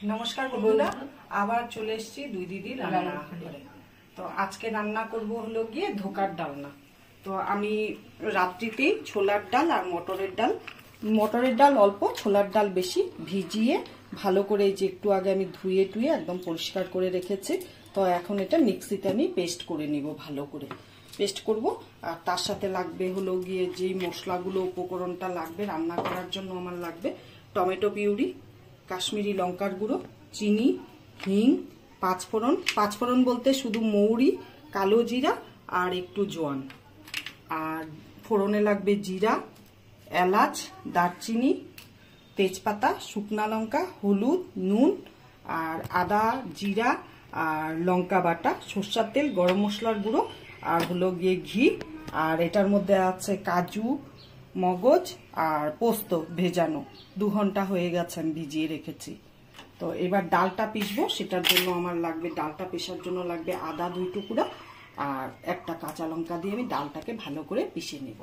নমস্কার বন্ধুরা, আবার চলে এসেছি দুই দিদি রান্না করে। তো আজকে রান্না করব হলো গিয়ে ধোকার ডালনা। তো আমি রাত্রিতেই ছোলার ডাল আর মটরের ডাল অল্প, ছোলার ডাল বেশি ভিজিয়ে ভালো করে যে একটু আগে আমি ধুয়ে একদম পরিষ্কার করে রেখেছি। তো এখন এটা মিক্সিতে আমি পেস্ট করে নিব, ভালো করে পেস্ট করব। আর তার সাথে লাগবে হলো গিয়ে যেই মশলাগুলো উপকরণটা লাগবে রান্না করার জন্য আমার লাগবে টমেটো পিউরি, কাশ্মীরি লঙ্কার গুঁড়ো, চিনি, হিং, পাঁচফোড়ন বলতে শুধু মৌরি, কালো জিরা আর একটু জোয়ান। আর ফোড়নে লাগবে জিরা, এলাচ, দারচিনি, তেজপাতা, শুকনা লঙ্কা, হলুদ, নুন আর আদা, জিরা আর লঙ্কা বাটা, সরষের তেল, গরম মশলার গুঁড়ো আর হলো গিয়ে ঘি। আর এটার মধ্যে আছে কাজু, মগজ আর পোস্ত ভেজানো, 2 ঘন্টা হয়ে গেছে আমি ভিজিয়ে রেখেছি। তো এবার ডালটা পিসবো, সেটার জন্য আমার লাগবে, ডালটা পেশার জন্য লাগবে আদা 2 টুকরা আর একটা কাঁচা লঙ্কা দিয়ে আমি ডালটাকে ভালো করে পিষে নেব।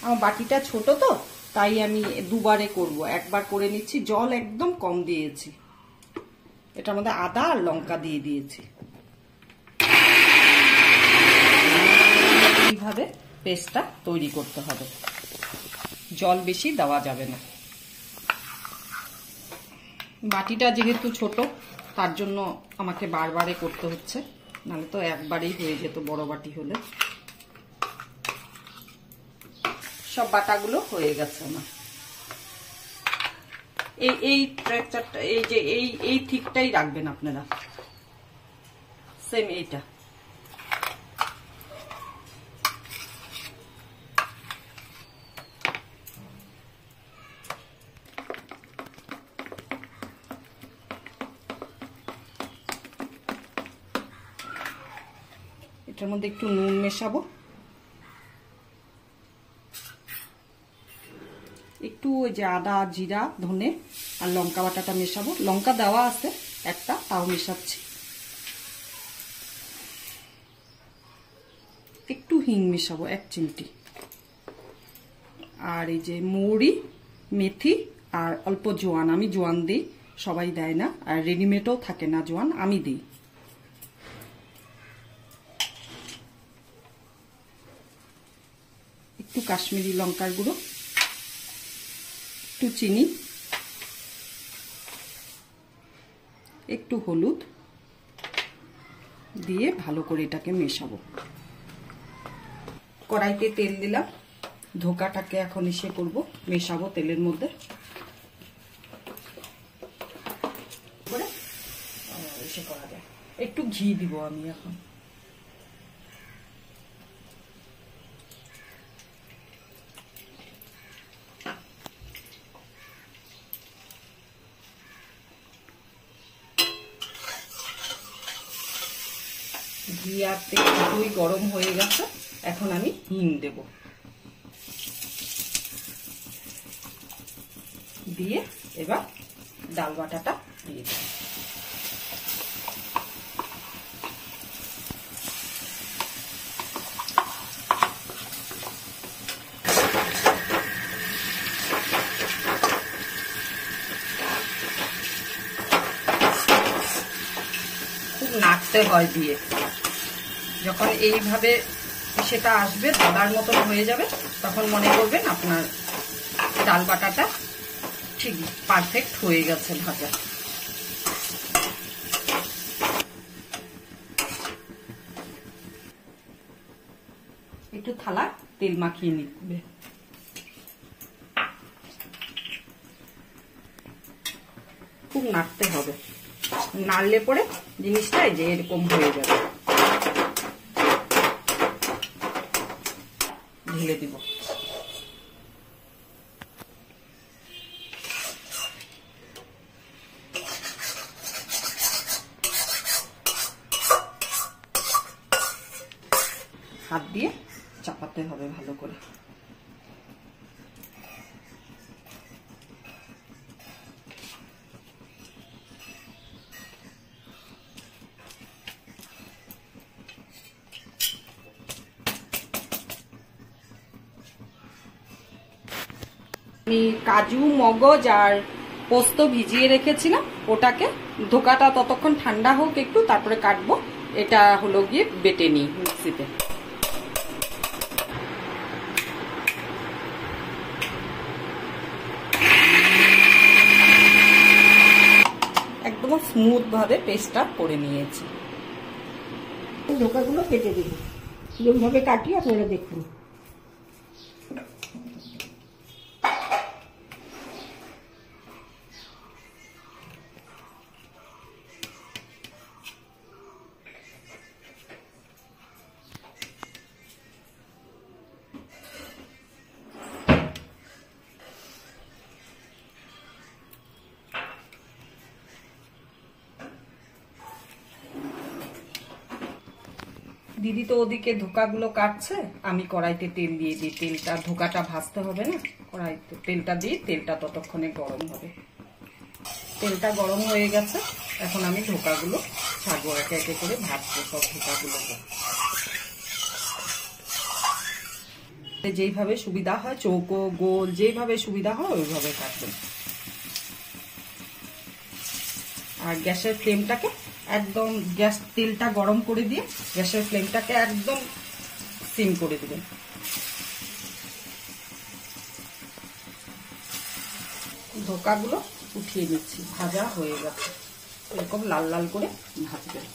আমার বাটিটা ছোট তো তাই আমি দুবারে করব, একবার করে নিচ্ছি। জল একদম কম দিয়েছি, এটার মধ্যে আদা আর লঙ্কা দিয়ে দিয়েছি। এইভাবে পেস্টটা তৈরি করতে হবে, জল বেশি দেওয়া যাবে না। বাটিটা যেহেতু ছোট তার জন্য আমাকে বারবারে করতে হচ্ছে, নাহলে তো একবারেই হয়ে যেত বড় বাটি হলে। সব বাটাগুলো হয়ে গেছে আমার। এই ট্রেকচারটা, এই যে এই ঠিকটাই রাখবেন আপনারা, সেম এইটা। এটার মধ্যে একটু নুন মেশাবো, একটু ওই যে আদা, জিরা, ধনে আর লঙ্কা বাটাটা মেশাবো। লঙ্কা দেওয়া আছে একটা, তাও মেশাচ্ছি। একটু হিং মেশাবো 1 চিমটি। আর এই যে মৌরি, মেথি আর অল্প জোয়ান, আমি জোয়ান দিই, সবাই দেয় না, আর রেডিমেডও থাকে না জোয়ান, আমি দিই। একটু কাশ্মীরি লঙ্কার গুঁড়ো, একটু চিনি, একটু হলুদ দিয়ে ভালো করে এটাকে মেশাবো। কড়াইতে তেল দিলাম, ধোকাটাকে এখন ইসে করব, মেশাবো তেলের মধ্যে করে ইসে করা যায়। একটু ঘি দিব আমি এখন। ঘি আর তেল দুটোই গরম হয়ে গেছে, এখন আমি হিং দেব, দিয়ে এবার ডাল বাটাটা দিয়ে দেব। খুব নাড়তে হয় দিয়ে, যখন এইভাবে সেটা আসবে দাদার মতন হয়ে যাবে, তখন মনে করবেন আপনার ডাল বাটাটা ঠিক পারফেক্ট হয়ে গেছে ভাজা। একটু থালা তেল মাখিয়ে নিবে, খুব নাড়তে হবে, নাড়লে পরে জিনিসটা এই যে এরকম হয়ে যাবে। ঢেলে দিব। হাত দিয়ে চাপাতে হবে ভালো করে। আমি কাজু, মগজ আর পোস্ত ভিজিয়ে রেখেছিলাম, ওটাকে ধোকাটা ততক্ষণ ঠান্ডা হোক একটু, তারপরে কাটবো। এটা হলো গিয়ে বেটে নিই মিক্সিতে। একদম স্মুথ ভাবে পেস্টটা করে নিয়েছি। ধোকাগুলো কেটে দিই, যেভাবে কাটি আপনারা দেখুন। দিদি তো ওদিকে ধোকাগুলো কাটছে, আমি কড়াইতে তেল দিয়ে দিই। তেলটা, ধোকাটা ভাজতে হবে না, কড়াইতে তেলটা দিই, তেলটা ততক্ষণে গরম হবে। তেলটা গরম হয়ে গেছে, এখন আমি ধোকাগুলো ছাড়বো, একে একে করে ভাজবো সব ধোকাগুলোকে। যেইভাবে সুবিধা হয়, চৌকো গোল যেইভাবে সুবিধা হয় ওইভাবে কাটবেন। আর গ্যাসের ফ্লেমটাকে একদম, গ্যাস তেলটা গরম করে দিয়ে গ্যাসের ফ্লেমটাকে একদম সিম করে দিবেন। ধোকাগুলো উঠিয়ে নিচ্ছি, ভাজা হয়ে গেছে। এরকম লাল লাল করে ভাজবেন।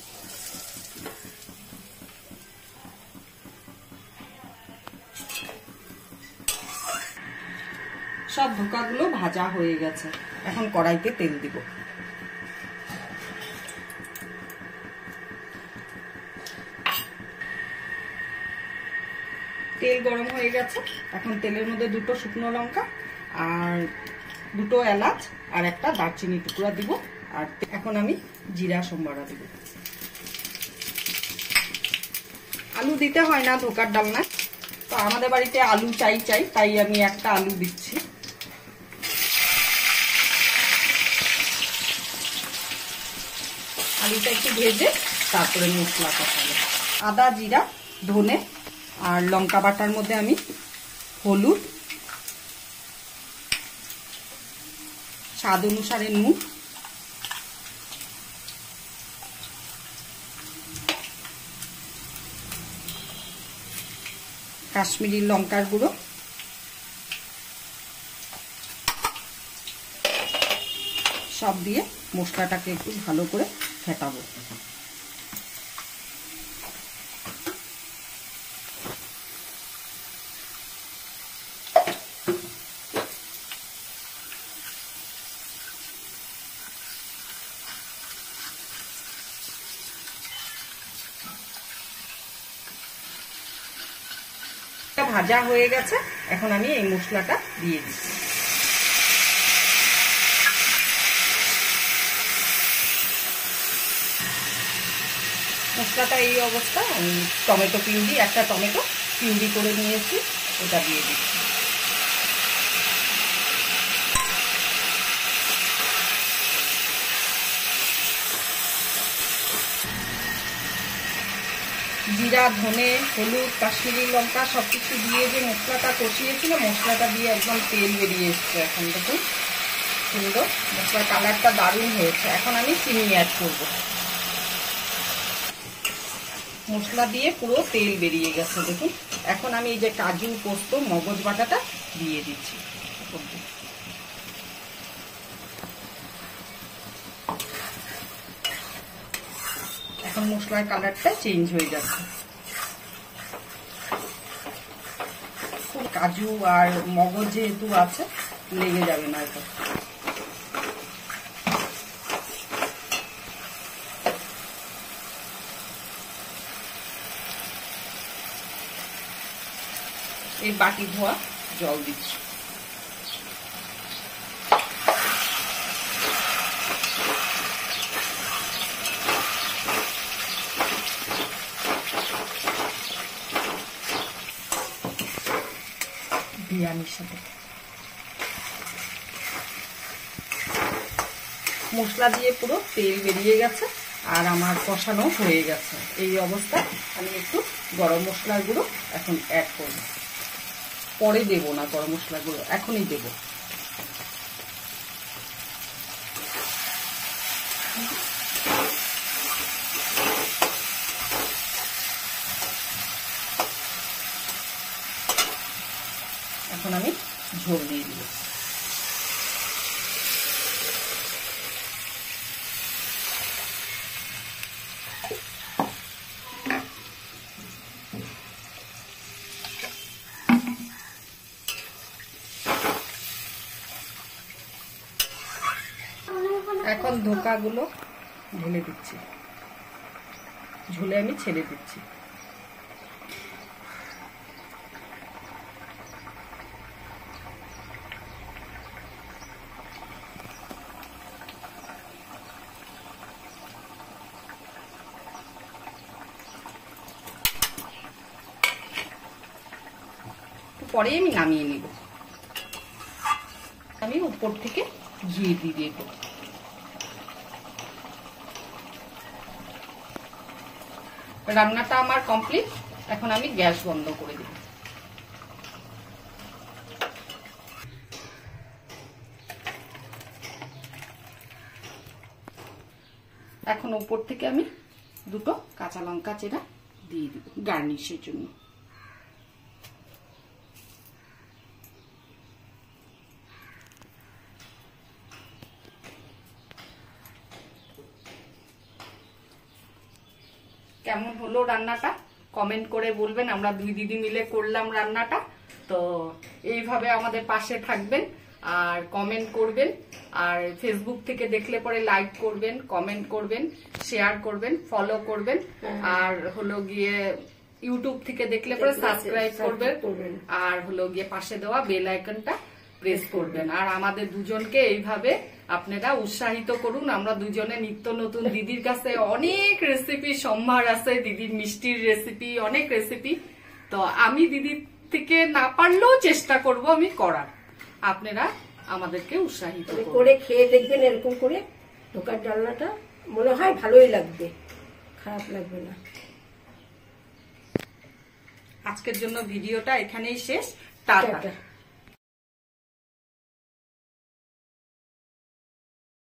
সব ধোকাগুলো ভাজা হয়ে গেছে, এখন কড়াইতে তেল দিব। তেল গরম হয়ে গেছে, এখন তেলের মধ্যে 2টো শুকনো লঙ্কা আর 2টো এলাচ আর একটা দারচিনি টুকরা দিব। আর এখন আমি জিরা সম্বারা দিব। আলু দিতে হয় না ধোকার ডালনায়, তো আমাদের বাড়িতে আলু চাই, তাই আমি একটা আলু দিচ্ছি। আলুটা একটু ভেজে তারপরে মশলা কষাবো। আদা, জিরা, ধনে আর লঙ্কা বাটার মধ্যে আমি হলুদ, স্বাদ অনুসারে নুন, কাশ্মীরি লঙ্কার গুঁড়ো, সব দিয়ে মশলাটাকে একটু ভালো করে ফেটাবো। ভাজা হয়ে গেছে, এখন আমি এই মশলাটা দিয়ে দিচ্ছি। মশলাটা এই অবস্থা। আমি টমেটো পিউরি, একটা টমেটো পিউরি করে নিয়েছি, ওটা দিয়ে দিচ্ছি। জিরা, ধনে, হলুদ, কাশ্মীরি লঙ্কা সবকিছু দিয়ে যে মশলাটা কষিয়েছিল, মশলাটা দিয়ে একদম তেল বেরিয়ে এসছে। এখন দেখুন সুন্দর, মশলার কালারটা দারুণ হয়েছে। এখন আমি চিনি অ্যাড করব। মশলা দিয়ে পুরো তেল বেরিয়ে গেছে দেখুন। এখন আমি এই যে কাজু, পোস্ত, মগজ বাটাটা দিয়ে দিচ্ছি। এখন মশলার কালারটা চেঞ্জ হয়ে যাচ্ছে। কাজু আর মগজ যেহেতু আছে, লেগে যাবে না এটা। এই বাটি ধোয়া জল দিচ্ছি। বিরিয়ানির সাথে মশলা দিয়ে পুরো তেল বেরিয়ে গেছে আর আমার কষানো হয়ে গেছে। এই অবস্থায় আমি একটু গরম মশলার গুঁড়ো এখন অ্যাড করব। পরে দেব না গরম মশলার গুঁড়ো, এখনই দেব। এখন আমি ঝোল দিয়ে দিব। এখন ধোকাগুলো ঢেলে দিচ্ছি, ঝোলে আমি ছেড়ে দিচ্ছি। পরে আমি নামিয়ে নিব। আমি উপর থেকে ঘি দিয়ে দেব। রান্নাটা আমার কমপ্লিট। এখন আমি গ্যাস বন্ধ করে দেব। এখন উপর থেকে আমি দুটো কাঁচা লঙ্কা চেরা দিয়ে দিব গার্নিশের জন্য। কেমন হলো রান্নাটা কমেন্ট করে বলবেন। আমরা দুই দিদি মিলে করলাম রান্নাটা। তো এইভাবে আমাদের পাশে থাকবেন আর কমেন্ট করবেন, আর ফেসবুক থেকে দেখলে পরে লাইক করবেন, কমেন্ট করবেন, শেয়ার করবেন, ফলো করবেন, আর হলো গিয়ে ইউটিউব থেকে দেখলে পরে সাবস্ক্রাইব করবেন, আর হলো গিয়ে পাশে দেওয়া বেল আইকনটা প্রেস করবেন। আর আমাদের দুজনকে এইভাবে আপনারা উৎসাহিত করুন। আমরা দুজনে নিত্য নতুন দিদির কাছে অনেক রেসিপি সম্ভার আছে, দিদির মিষ্টির রেসিপি, অনেক রেসিপি। তো আমি দিদির থেকে না পারলেও চেষ্টা করব আমি করার। আপনারা আমাদেরকে উৎসাহিত করে খেয়ে দেখবেন। এরকম করে ধোকার ডালনাটা মনে হয় ভালোই লাগবে, খারাপ লাগবে না। আজকের জন্য ভিডিওটা এখানেই শেষ। টাটা।